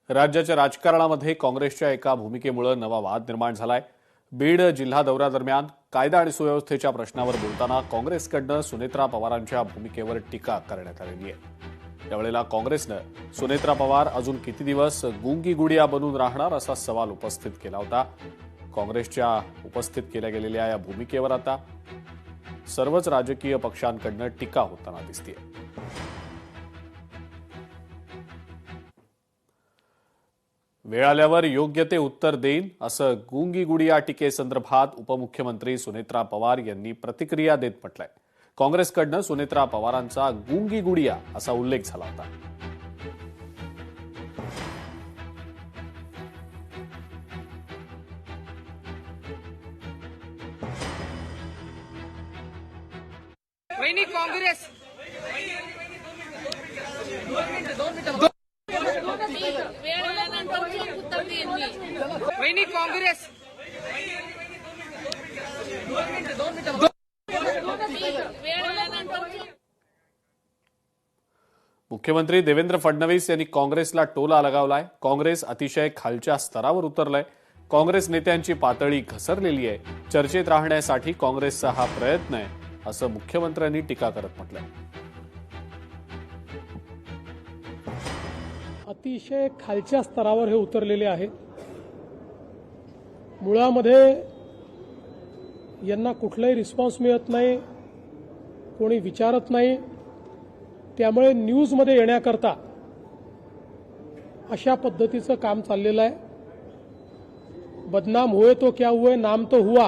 राज्याच्या राजकारणामध्ये काँग्रेसच्या एका भूमिकेमुळे नवा वाद निर्माण झालाय। बीड जिल्हा दौऱ्यादरम्यान कायदा आणि सुव्यवस्थेच्या प्रश्नावर बोलताना काँग्रेसकडनं सुनेत्रा पवारांच्या भूमिकेवर टीका करण्यात आलेली आहे। यावेळेला काँग्रेसनं सुनेत्रा पवार अजून किती दिवस गुंगी गुडिया बनून राहणार असा सवाल उपस्थित केला होता। काँग्रेसच्या उपस्थित केल्या गेलेल्या या भूमिकेवर आता सर्वच राजकीय पक्षांकडनं टीका होताना दिसतेय। वेळ आल्यावर योग्य ते उत्तर देईन असं गुंगी गुडिया टीकेसंदर्भात उपमुख्यमंत्री सुनेत्रा पवार यांनी प्रतिक्रिया देत म्हटलंय। काँग्रेसकडनं सुनेत्रा पवारांचा गुंगी गुडिया असा उल्लेख झाला होता। वहिनी काँग्रेस वहिनी काँग्रेस मुख्यमंत्री देवेंद्र फडणवीस यांनी काँग्रेसला टोला लगावलाय। काँग्रेस अतिशय खालच्या स्तरावर उतरलाय। काँग्रेस नेत्यांची पातळी घसरलेली आहे। चर्चेत राहण्यासाठी काँग्रेसचा हा प्रयत्न आहे असं मुख्यमंत्र्यांनी टीका करत म्हटलंय। अतिशय खालच्या स्तरावर हे उतरलेले आहे। मुळामध्ये यांना कुठलाही रिस्पॉन्स मिळत नाही, कोणी विचारत नाही। त्यामुळे न्यूजमध्ये येण्याकरता अशा पद्धतीचं काम चाललेलं आहे। बदनाम हुए तो क्या हुए, नाम तो हुआ,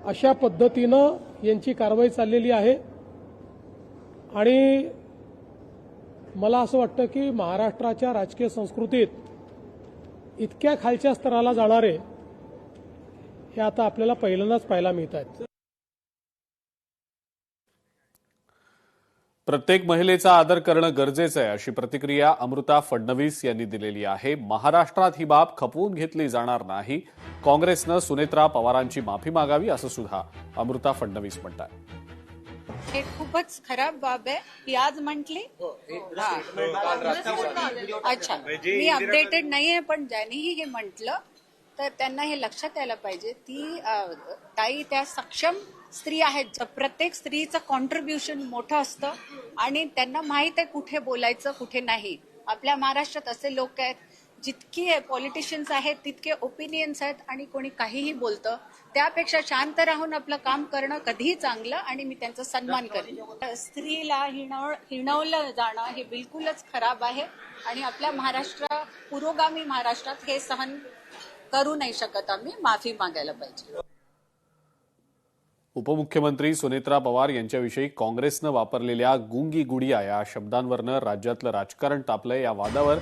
अशा पद्धतीनं यांची कारवाई चाललेली आहे। आणि मला असं वाटतं की महाराष्ट्राच्या राजकीय संस्कृतीत इतक्या खालच्या स्तराला जाणारे हे आता आपल्याला पहिल्यांदाच पाहायला मिळत आहेत। प्रत्येक महिलेचा आदर करणं गरजेचं आहे अशी प्रतिक्रिया अमृता फडणवीस यांनी दिलेली आहे। महाराष्ट्रात ही बाब खपवून घेतली जाणार नाही। काँग्रेसनं सुनेत्रा पवारांची माफी मागावी असं सुद्धा अमृता फडणवीस म्हणतात। हे खूपच खराब बाब आहे ही आज म्हटली। अच्छा, मी अपडेटेड नाहीये, पण ज्यांनीही हे म्हटलं तर त्यांना हे लक्षात यायला पाहिजे ती ताई त्या सक्षम स्त्री आहेत। प्रत्येक स्त्रीचं कॉन्ट्रीब्युशन मोठं असतं आणि त्यांना माहित आहे कुठे बोलायचं कुठे नाही। आपल्या महाराष्ट्रात असे लोक आहेत, जितके पॉलिटिशियन्स आहेत तितके ओपिनियन्स आहेत आणि कोणी काहीही बोलतं। त्यापेक्षा शांत राहून आपलं काम करणं कधीही चांगलं आणि मी त्यांचा सन्मान करेन। स्त्रीला हिणवलं जाणं हे बिलकुलच खराब आहे आणि आपल्या पुरोगामी महाराष्ट्रात हे सहन करू नाही शकत। आम्ही माफी मागायला पाहिजे। उपमुख्यमंत्री सुनेत्रा पवार यांच्याविषयी काँग्रेसनं वापरलेल्या गुंगी गुडिया या शब्दांवरनं राज्यातलं राजकारण तापलंय। या वादावर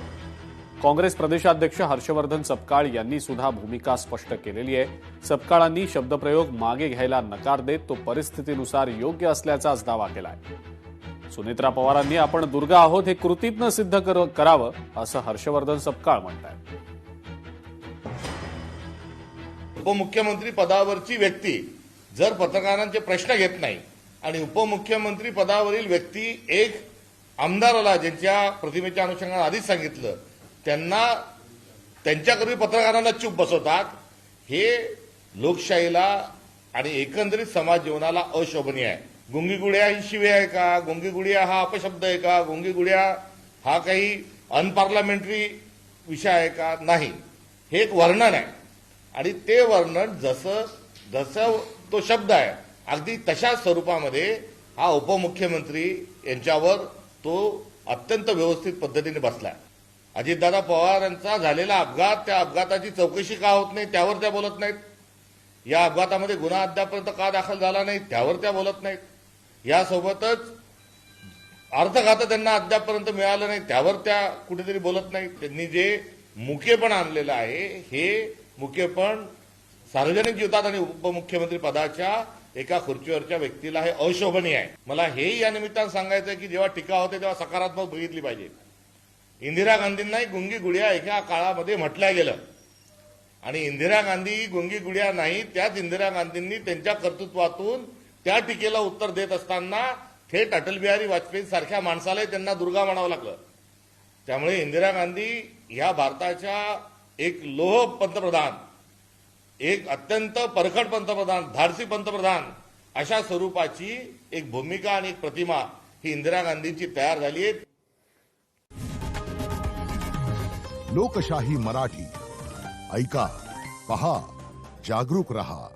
काँग्रेस प्रदेशाध्यक्ष हर्षवर्धन सपकाळ यांनी सुद्धा भूमिका स्पष्ट केलेली आहे। सपकाळांनी शब्दप्रयोग मागे घ्यायला नकार देत तो परिस्थितीनुसार योग्य असल्याचाच दावा केलाय। सुनेत्रा पवारांनी आपण दुर्गा आहोत हे कृतीतनं सिद्ध करावं असं हर्षवर्धन सपकाळ म्हणतात। उपमुख्यमंत्री पदावरची व्यक्ती जर पत्रकारांचे प्रश्न घेत नाही आणि उपमुख्यमंत्री पदावरील व्यक्ती एक आमदाराला ज्यांच्या प्रतिमेच्या अनुषंगाने आधीच सांगितलं त्यांना त्यांच्याकरवी पत्रकारांना चूप बसवतात, हे लोकशाहीला आणि एकंदरीत समाज जीवनाला अशोभनीय आहे। गुंगी गुडिया ही शिवी आहे का? गुंगी गुडिया हा अपशब्द आहे का? गुंगी गुडिया हा काही अनपार्लमेंटरी विषय आहे का? नाही, हे एक वर्णन आहे आणि ते वर्णन जसं तो शब्द आहे अगदी तशाच स्वरूपामध्ये हा उपमुख्यमंत्री यांच्यावर तो अत्यंत व्यवस्थित पद्धतीने बसलाय। अजितदादा पवार यांचा झालेला अपघात, त्या अपघाताची चौकशी का होत नाही त्यावर त्या बोलत नाहीत। या अपघातामध्ये गुन्हा अद्यापर्यंत का दाखल झाला नाही त्यावर त्या बोलत नाहीत। यासोबतच अर्थखातं त्यांना अद्यापर्यंत मिळालं नाही त्यावर त्या कुठेतरी बोलत नाहीत। त्यांनी जे मुकेपण आणलेलं आहे हे मुकेपण सार्वजनिक जीवनात आणि उपमुख्यमंत्री पदाच्या एका खुर्चीवरच्या व्यक्तीला हे अशोभनीय आहे। मला हेही या निमित्तानं सांगायचं आहे की जेव्हा टीका होते तेव्हा सकारात्मक बघितली पाहिजे। इंदिरा गांधींनाही गुंगी गुडिया एका काळामध्ये म्हटलं गेलं आणि इंदिरा गांधी गुंगी गुडिया नाही, त्याच इंदिरा गांधींनी त्यांच्या कर्तृत्वातून त्या टीकेला उत्तर देत असताना थेट अटल बिहारी वाजपेयी सारख्या माणसालाही त्यांना दुर्गा म्हणावं लागलं। त्यामुळे इंदिरा गांधी ह्या भारताच्या एक लोह पंतप्रधान, एक अत्यंत परखड पंतप्रधान, धाडसी पंतप्रधान अशा स्वरूपाची एक भूमिका आणि एक प्रतिमा ही इंदिरा गांधींची तयार झाली आहे. लोकशाही मराठी ऐका, पहा, जागरूक रहा.